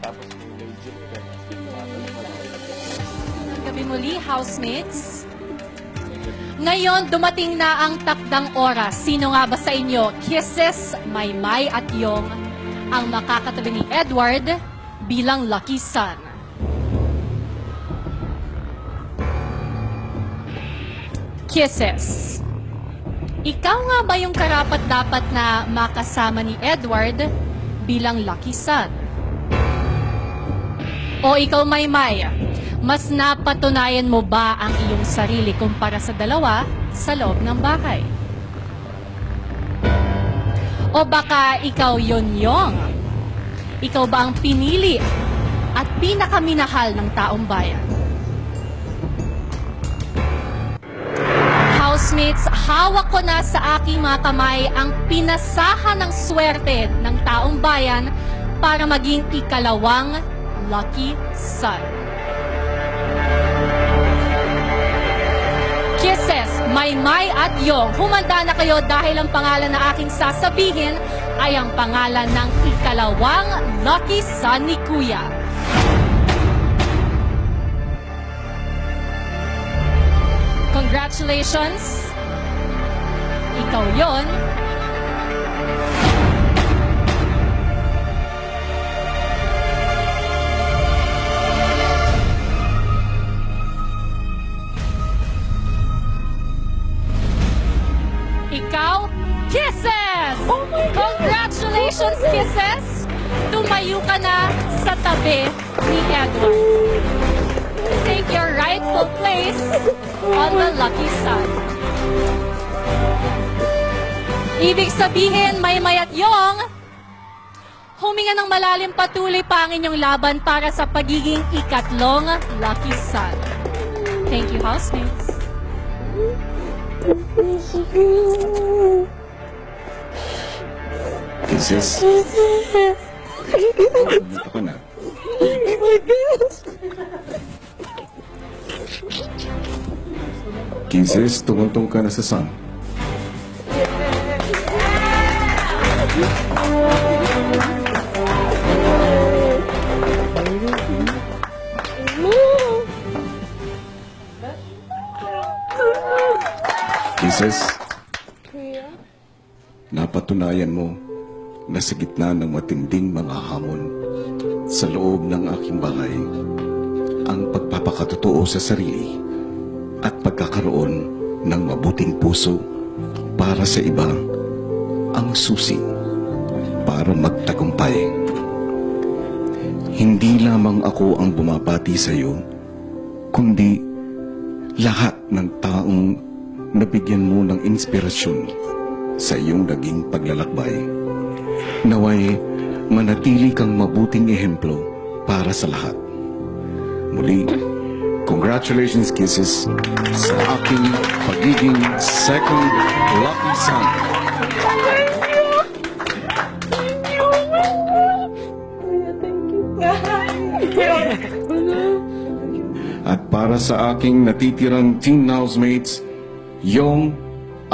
Tapos kung legit ka, Gabi muli, housemates. Ngayon, dumating na ang takdang oras. Sino nga ba sa inyo, Kisses, Maymay at Yong, ang makakatabi ni Edward bilang lucky son? Kisses, ikaw nga ba yung karapat-dapat na makasama ni Edward bilang lucky son? O ikaw, Maymay, mas napatunayan mo ba ang iyong sarili kumpara sa dalawa sa loob ng bahay? O baka ikaw yun, Yong? Ikaw ba ang pinili at pinakaminahal ng taong bayan? Housemates, hawak ko na sa aking mga kamay ang pinasahan ng swerte ng taong bayan para maging ikalawang lucky son. Kisses, Maymay at Yong, humanda na kayo dahil ang pangalan na aking sasabihin ay ang pangalan ng ikalawang lucky son ni Kuya. Congratulations! Ikaw yon. Ikaw, Kisses! Oh my God! Congratulations, Kisses! Tumayo ka na sa tabi ni Edward. Take your rightful place on the lucky son. Ibig sabihin, Maymay at Yong, huminga ng malalim, patuloy pa ang inyong laban para sa pagiging ikatlong lucky son. Thank you, housemates. Kisses? Dito ka na. Kisses, tumuntong ka na sa sun. Kisses, napatunayan mo na sa gitna ng matinding mga hamon sa loob ng aking bahay, ang pagpapakatotoo sa sarili at pagkakaroon ng mabuting puso para sa iba ang susi para magtagumpay. Hindi lamang ako ang bumabati sa iyo, kundi lahat ng taong nabigyan mo ng inspirasyon sa iyong naging paglalakbay. Naway manatili kang mabuting ehemplo para sa lahat. Muli, congratulations, Kisses, sa aking pagiging second lucky son. At para sa aking natitirang teen housemates, Yong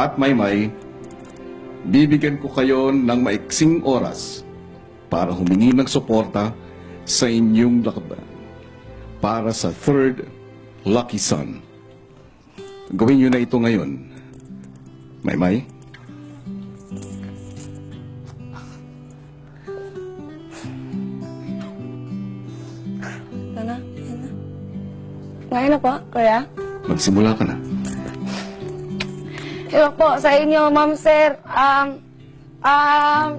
at Maymay, bibigyan ko kayo ng maiksing oras para humingi ng suporta sa inyong laban para sa third lucky son. Gawin nyo na ito ngayon. Maymay? Ngayon na po, Kuya. Magsimula ka na. Hello po sa inyo, Ma'am Sir.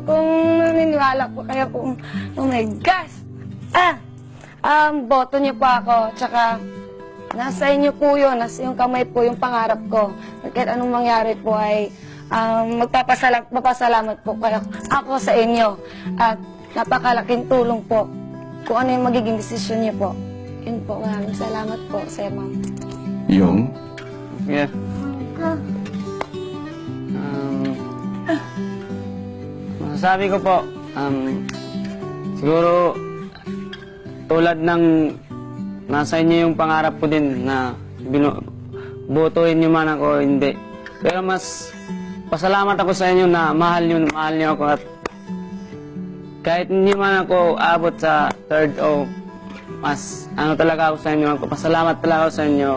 Kung naniniwala po kayo kung, oh my gosh! Boto niyo po ako, tsaka nasa inyo po yun, nasa yung kamay po yung pangarap ko. Kahit anong mangyari po ay magpapasalamat po kayo ako sa inyo. At napakalaking tulong po kung ano yung magiging desisyon niyo po. Yun po, maraming salamat po, Sir Ma'am. Yong? Yeah. Masasabi ko po, siguro tulad ng nasa inyo yung pangarap ko din na botohin niyo man ako o hindi. Pero mas pasalamat ako sa inyo na mahal niyo ako at Kahit hindi man ako abot sa third o mas ano talaga ako sa inyo, pasalamat talaga ako sa inyo.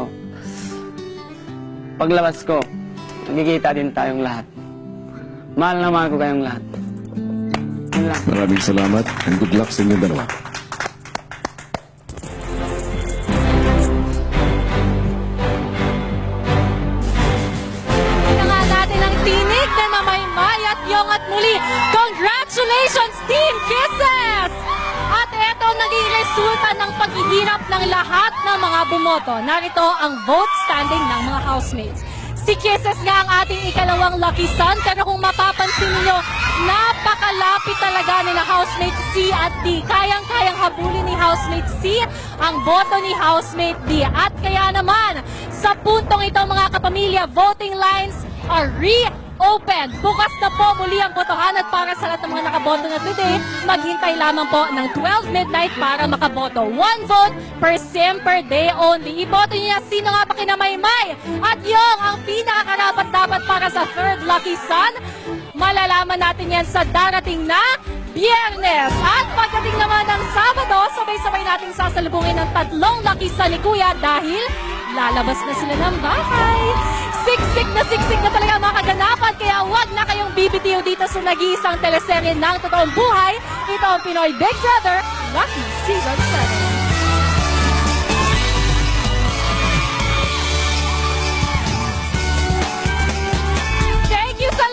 Paglabas ko, nagkikita din tayong lahat. Mahal na mahal ko kayong lahat. Yun lang. Maraming salamat and good luck sa inyo dalawa. Kailangan natin ang tinig na Mamaymay at Yong at muli. Congratulations, Team Kisses! At ito ang naging resulta ng paghihirap ng lahat ng mga bumoto. Narito ang vote standing ng mga housemates. Si Kisses nga ang ating ikalawang lucky son, pero kung mapapansin niyo, napakalapit talaga ni na housemate C at D. Kayang-kayang habulin ni housemate C ang boto ni housemate D. At kaya naman, sa puntong ito mga kapamilya, voting lines are reopened. Bukas na po muli ang botohan at para sa lahat ng mga nakaboto na today, maghintay lamang po ng 12 midnight para makaboto. One vote per sim per day only. Iboto niya sino nga pa kinamaymay at yung ang pinakakarapat dapat para sa third lucky son. Malalaman natin yan sa darating na Biyernes. At pagdating naman ng Sabado, sabay-sabay nating sasalubungin ng tatlong lucky son ni Kuya dahil lalabas na sila ng bahay. Siksik na talaga mga kaganapan, kaya wag na kayong bibitiw dito sa nag-iisang teleserye ng totoong buhay. Ito ang Pinoy Big Brother, Lucky Season 7.